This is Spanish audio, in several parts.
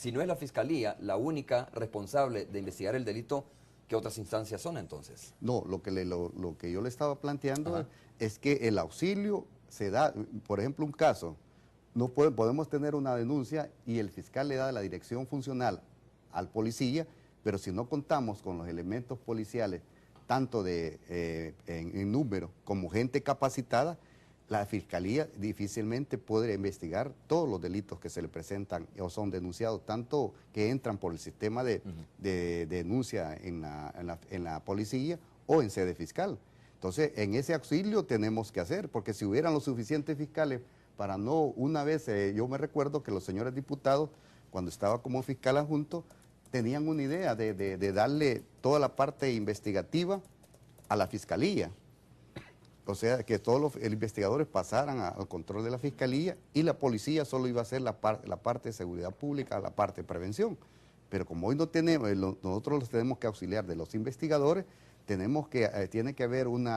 Si no es la Fiscalía la única responsable de investigar el delito, ¿qué otras instancias son entonces? No, lo que yo le estaba planteando Ajá. es que el auxilio se da, por ejemplo, un caso, no podemos tener una denuncia y el fiscal le da la dirección funcional al policía, pero si no contamos con los elementos policiales, tanto en número como gente capacitada, la fiscalía difícilmente puede investigar todos los delitos que se le presentan o son denunciados, tanto que entran por el sistema de denuncia en la policía o en sede fiscal. Entonces, en ese auxilio tenemos que hacer, porque si hubieran los suficientes fiscales para no, una vez, yo me recuerdo que los señores diputados, cuando estaba como fiscal adjunto, tenían una idea de darle toda la parte investigativa a la fiscalía. O sea, que todos los investigadores pasaran al control de la fiscalía y la policía solo iba a hacer la parte de seguridad pública, la parte de prevención. Pero como hoy no tenemos, nosotros los tenemos que auxiliar de los investigadores, tiene que haber un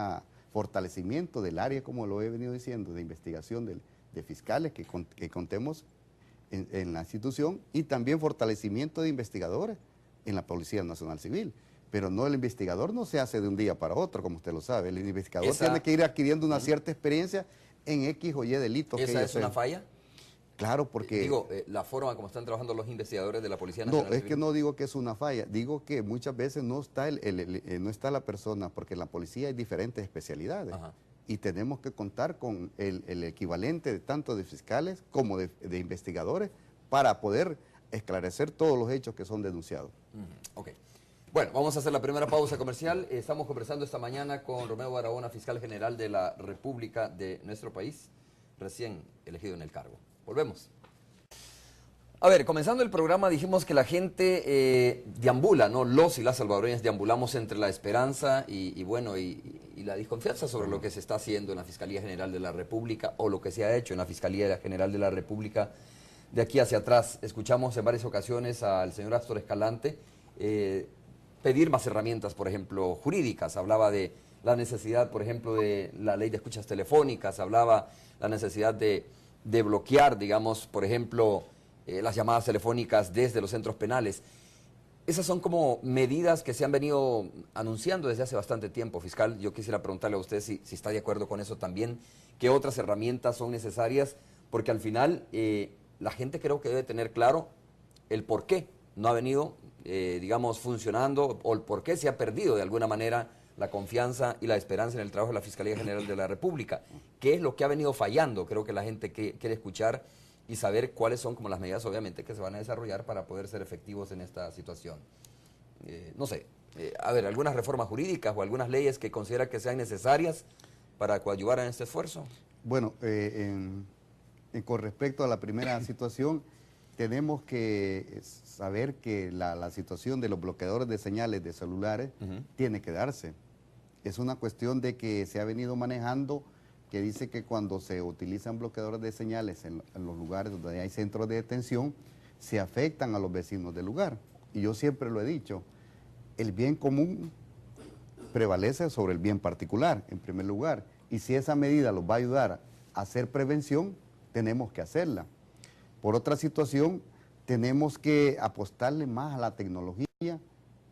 fortalecimiento del área, como lo he venido diciendo, de investigación de fiscales que contemos en la institución, y también fortalecimiento de investigadores en la Policía Nacional Civil. Pero no, el investigador no se hace de un día para otro, como usted lo sabe. El investigador tiene que ir adquiriendo una cierta experiencia en X o Y delitos. ¿Esa es una falla? Claro, porque... Digo, la forma como están trabajando los investigadores de la Policía No, Nacional es Civil. que no digo que es una falla, digo que muchas veces no está, no está la persona, porque en la policía hay diferentes especialidades. Ajá. Y tenemos que contar con el equivalente de tanto de fiscales como de investigadores para poder esclarecer todos los hechos que son denunciados. Ok. Bueno, vamos a hacer la primera pausa comercial. Estamos conversando esta mañana con Romeo Barahona, fiscal general de la República de nuestro país, recién elegido en el cargo. Volvemos. A ver, comenzando el programa dijimos que la gente deambula, ¿no? Los y las salvadoreñas deambulamos entre la esperanza y la desconfianza sobre lo que se está haciendo en la Fiscalía General de la República o lo que se ha hecho en la Fiscalía General de la República de aquí hacia atrás. Escuchamos en varias ocasiones al señor Astor Escalante pedir más herramientas, por ejemplo, jurídicas. Hablaba de la necesidad, por ejemplo, de la ley de escuchas telefónicas, hablaba la necesidad de bloquear, digamos, por ejemplo, las llamadas telefónicas desde los centros penales. Esas son como medidas que se han venido anunciando desde hace bastante tiempo, fiscal. Yo quisiera preguntarle a usted si está de acuerdo con eso también. ¿Qué otras herramientas son necesarias? Porque al final la gente creo que debe tener claro el por qué no ha venido, digamos, funcionando o el por qué se ha perdido de alguna manera la confianza y la esperanza en el trabajo de la Fiscalía General de la República. ¿Qué es lo que ha venido fallando? Creo que la gente quiere escuchar y saber cuáles son como las medidas, obviamente, que se van a desarrollar para poder ser efectivos en esta situación. No sé, a ver, algunas reformas jurídicas o algunas leyes que considera que sean necesarias para coadyuvar en este esfuerzo. Bueno, con respecto a la primera situación, tenemos que saber que la situación de los bloqueadores de señales de celulares tiene que darse. Es una cuestión de que se ha venido manejando, que dice que cuando se utilizan bloqueadores de señales en los lugares donde hay centros de detención, se afectan a los vecinos del lugar. Y yo siempre lo he dicho, el bien común prevalece sobre el bien particular, en primer lugar. Y si esa medida los va a ayudar a hacer prevención, tenemos que hacerla. Por otra situación, tenemos que apostarle más a la tecnología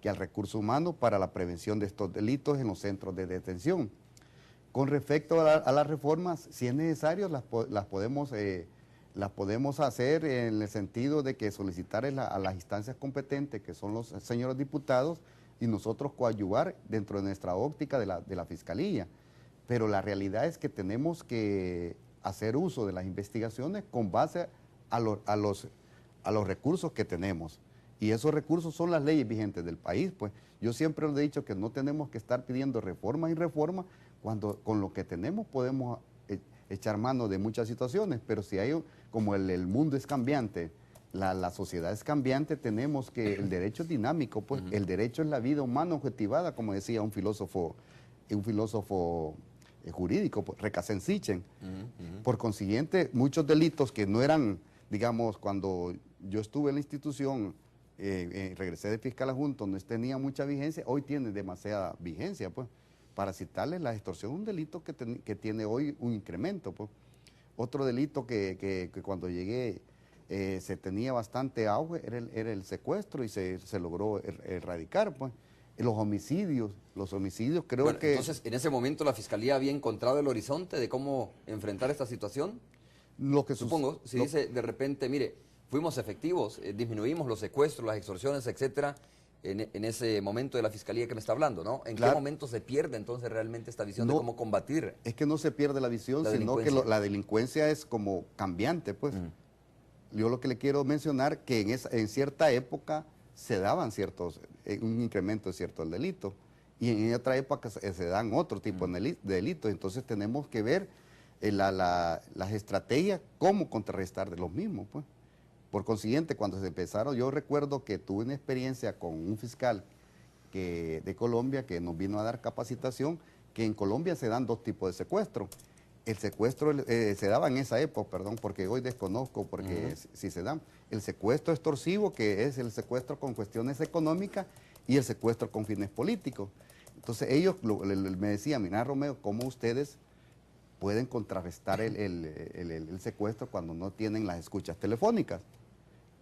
que al recurso humano para la prevención de estos delitos en los centros de detención. Con respecto a las reformas, si es necesario, las podemos hacer en el sentido de que solicitar a las instancias competentes, que son los señores diputados, y nosotros coadyuvar dentro de nuestra óptica de la Fiscalía. Pero la realidad es que tenemos que hacer uso de las investigaciones con base a los recursos que tenemos. Y esos recursos son las leyes vigentes del país. Pues yo siempre les he dicho que no tenemos que estar pidiendo reformas y reformas cuando con lo que tenemos podemos echar mano de muchas situaciones, pero si hay, como el mundo es cambiante, la sociedad es cambiante, tenemos que, el derecho es dinámico, pues el derecho es la vida humana objetivada, como decía un filósofo jurídico, pues, Recasens-Sitchin. Por consiguiente, muchos delitos que no eran, digamos, cuando yo estuve en la institución, regresé de fiscal adjunto, no tenía mucha vigencia, hoy tiene demasiada vigencia, pues. Para citarles, la extorsión es un delito que tiene hoy un incremento, pues. Otro delito que cuando llegué se tenía bastante auge, era el secuestro y se logró erradicar, pues. Los homicidios creo Bueno, que... entonces, en ese momento la Fiscalía había encontrado el horizonte de cómo enfrentar esta situación. Lo que Supongo, si dice de repente, mire, fuimos efectivos, disminuimos los secuestros, las extorsiones, etcétera, en ese momento de la Fiscalía que me está hablando, ¿no? ¿En qué momento se pierde entonces realmente esta visión de cómo combatir? Es que no se pierde la visión, sino que la delincuencia es como cambiante, pues. Yo lo que le quiero mencionar que en cierta época se daban un incremento de ciertos delitos y en otra época se dan otro tipo de delitos. Entonces tenemos que ver las estrategias, cómo contrarrestar de los mismos, pues. Por consiguiente, cuando se empezaron, yo recuerdo que tuve una experiencia con un fiscal de Colombia que nos vino a dar capacitación, que en Colombia se dan dos tipos de secuestro. El secuestro se daba en esa época, perdón, porque hoy desconozco porque si se dan. El secuestro extorsivo, que es el secuestro con cuestiones económicas, y el secuestro con fines políticos. Entonces ellos me decían, mira Romeo, ¿cómo ustedes pueden contrarrestar el secuestro cuando no tienen las escuchas telefónicas?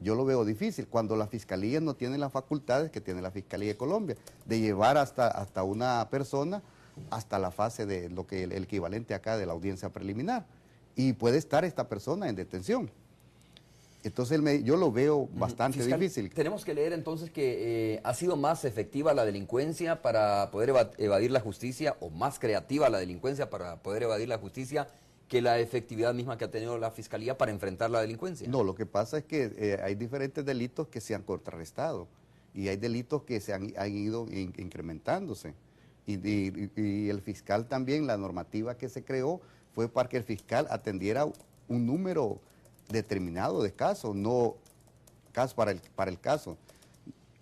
Yo lo veo difícil, cuando la Fiscalía no tiene las facultades que tiene la Fiscalía de Colombia, de llevar hasta una persona hasta la fase de lo que el equivalente acá de la audiencia preliminar. Y puede estar esta persona en detención. Entonces yo lo veo bastante Fiscal, difícil. Tenemos que leer entonces que ha sido más efectiva la delincuencia para poder evadir la justicia, o más creativa la delincuencia para poder evadir la justicia, que la efectividad misma que ha tenido la Fiscalía para enfrentar la delincuencia. No, lo que pasa es que hay diferentes delitos que se han contrarrestado y hay delitos que se han ido incrementándose. Y el fiscal también, la normativa que se creó fue para que el fiscal atendiera un número determinado de casos, no caso para el caso.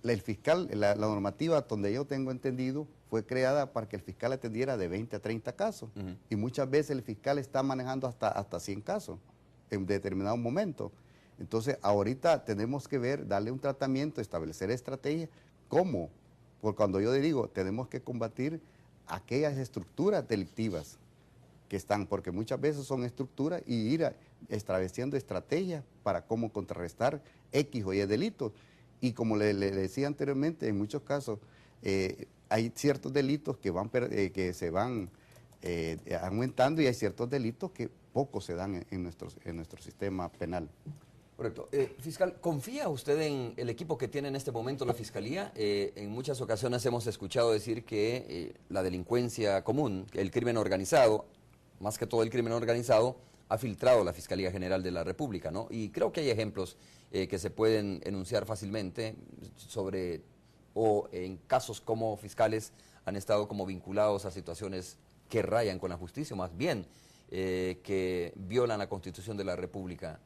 El fiscal, la normativa donde yo tengo entendido, fue creada para que el fiscal atendiera de 20 a 30 casos. Y muchas veces el fiscal está manejando hasta 100 casos en determinado momento. Entonces, ahorita tenemos que darle un tratamiento, establecer estrategias, ¿cómo? Porque cuando yo digo, tenemos que combatir aquellas estructuras delictivas que están, porque muchas veces son estructuras, y ir estableciendo estrategias para cómo contrarrestar X o Y delitos. Y como le decía anteriormente, en muchos casos hay ciertos delitos que se van aumentando, y hay ciertos delitos que poco se dan en nuestro sistema penal. Correcto. Fiscal, ¿confía usted en el equipo que tiene en este momento la Fiscalía? En muchas ocasiones hemos escuchado decir que la delincuencia común, el crimen organizado, más que todo el crimen organizado, ha filtrado la Fiscalía General de la República, ¿no? Y creo que hay ejemplos que se pueden enunciar fácilmente o en casos como fiscales han estado como vinculados a situaciones que rayan con la justicia, o más bien que violan la Constitución de la República.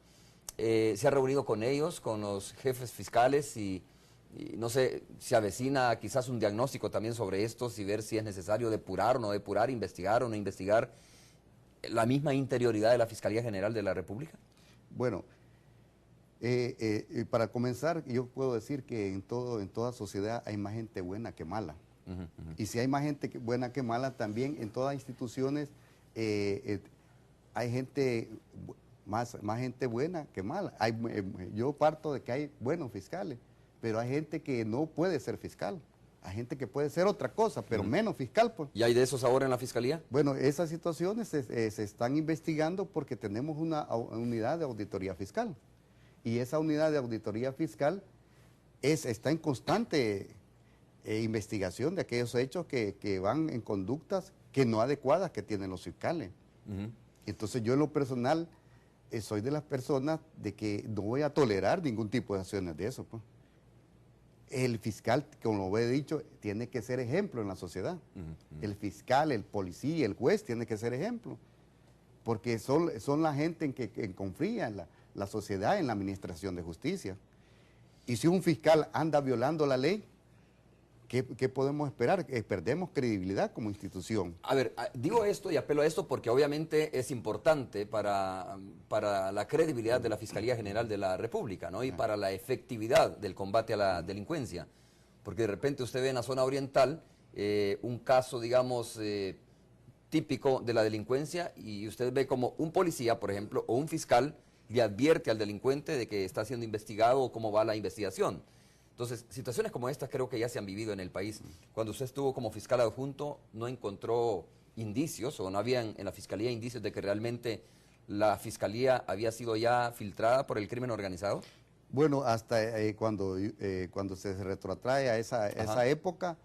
Se ha reunido con ellos, con los jefes fiscales, y no sé, se avecina quizás un diagnóstico también sobre estos y ver si es necesario depurar o no depurar, investigar o no investigar la misma interioridad de la Fiscalía General de la República. Bueno, para comenzar, yo puedo decir que en toda sociedad hay más gente buena que mala. Y si hay más gente buena que mala, también en todas instituciones hay gente... Más gente buena que mala. Yo parto de que hay buenos fiscales, pero hay gente que no puede ser fiscal. Hay gente que puede ser otra cosa, pero menos fiscal, pues. ¿Y hay de esos ahora en la Fiscalía? Bueno, esas situaciones se están investigando porque tenemos una unidad de auditoría fiscal. Y esa unidad de auditoría fiscal está en constante investigación de aquellos hechos que van en conductas que no adecuadas que tienen los fiscales. Entonces yo en lo personal... soy de las personas de que no voy a tolerar ningún tipo de acciones de eso, pues. El fiscal, como lo he dicho, tiene que ser ejemplo en la sociedad. El fiscal, el policía, el juez tiene que ser ejemplo, porque son la gente en que confía en la sociedad, en la administración de justicia. Y si un fiscal anda violando la ley, ¿qué podemos esperar? Perdemos credibilidad como institución. A ver, digo esto y apelo a esto porque obviamente es importante para la credibilidad de la Fiscalía General de la República, ¿no? Y para la efectividad del combate a la delincuencia. Porque de repente usted ve en la zona oriental un caso, digamos, típico de la delincuencia, y usted ve como un policía, por ejemplo, o un fiscal le advierte al delincuente de que está siendo investigado o cómo va la investigación. Entonces, situaciones como estas creo que ya se han vivido en el país. Cuando usted estuvo como fiscal adjunto, ¿no encontró indicios o no habían en la fiscalía indicios de que realmente la fiscalía había sido ya filtrada por el crimen organizado? Bueno, hasta cuando se retrotrae a esa época,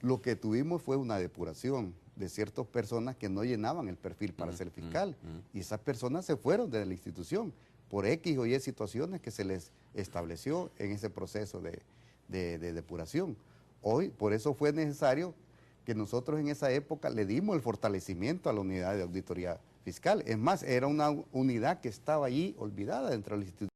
lo que tuvimos fue una depuración de ciertas personas que no llenaban el perfil para ser fiscal. Y esas personas se fueron de la institución por X o Y situaciones que se les estableció en ese proceso de depuración. Hoy, por eso fue necesario que nosotros en esa época le dimos el fortalecimiento a la unidad de auditoría fiscal. Es más, era una unidad que estaba allí olvidada dentro de la institución.